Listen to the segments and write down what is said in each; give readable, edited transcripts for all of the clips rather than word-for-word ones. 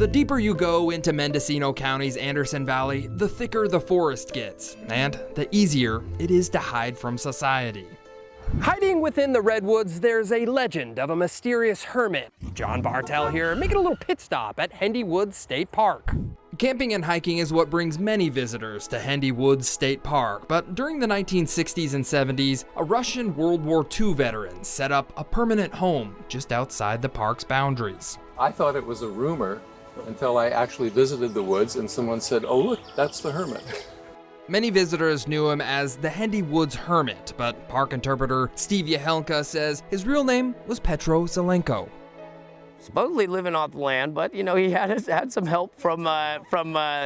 The deeper you go into Mendocino County's Anderson Valley, the thicker the forest gets, and the easier it is to hide from society. Hiding within the redwoods, there's a legend of a mysterious hermit. John Bartell here, making a little pit stop at Hendy Woods State Park. Camping and hiking is what brings many visitors to Hendy Woods State Park, but during the 1960s and 70s, a Russian World War II veteran set up a permanent home just outside the park's boundaries. I thought it was a rumor until I actually visited the woods and someone said, "Oh look, that's the hermit." Many visitors knew him as the Hendy Woods Hermit, but park interpreter Steve Yahelka says his real name was Petro Salenko. Supposedly living off the land, but you know, he had some help from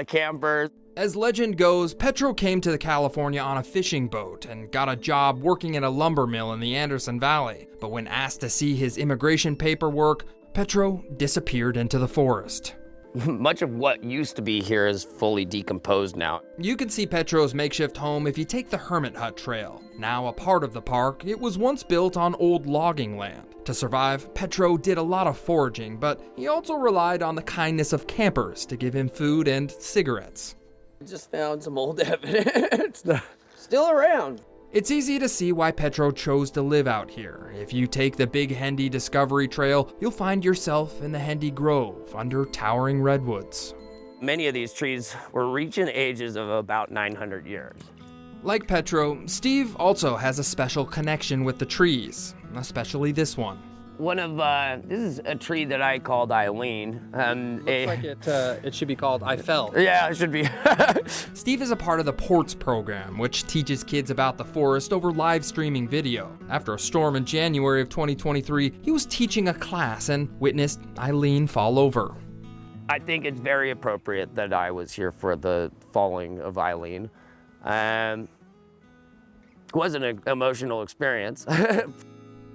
campers. As legend goes, Petro came to California on a fishing boat and got a job working at a lumber mill in the Anderson Valley. But when asked to see his immigration paperwork, Petro disappeared into the forest. Much of what used to be here is fully decomposed now. You can see Petro's makeshift home if you take the Hermit Hut trail. Now a part of the park, it was once built on old logging land. To survive, Petro did a lot of foraging, but he also relied on the kindness of campers to give him food and cigarettes. I just found some old evidence. Still around. It's easy to see why Petro chose to live out here. If you take the Big Hendy Discovery Trail, you'll find yourself in the Hendy Grove under towering redwoods. Many of these trees were reaching ages of about 900 years. Like Petro, Steve also has a special connection with the trees, especially this one. This is a tree that I called Eileen. Looks like it should be called I Fell. Yeah, it should be. Steve is a part of the Ports program, which teaches kids about the forest over live streaming video. After a storm in January of 2023, he was teaching a class and witnessed Eileen fall over. I think it's very appropriate that I was here for the falling of Eileen. It wasn't an emotional experience.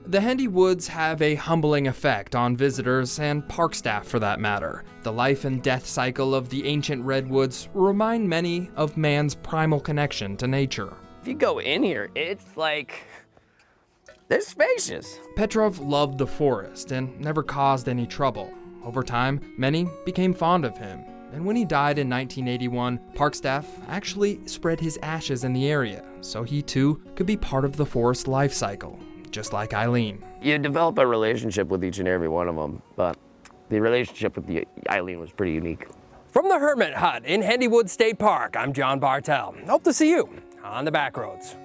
The Hendy Woods have a humbling effect on visitors and park staff for that matter. The life and death cycle of the ancient redwoods remind many of man's primal connection to nature. If you go in here, it's like, it's spacious. Petrov loved the forest and never caused any trouble. Over time, many became fond of him. And when he died in 1981, park staff actually spread his ashes in the area, so he too could be part of the forest life cycle. Just like Eileen. You develop a relationship with each and every one of them, but the relationship with Eileen was pretty unique. From the Hermit Hut in Hendy Woods State Park, I'm John Bartell. Hope to see you on the Backroads.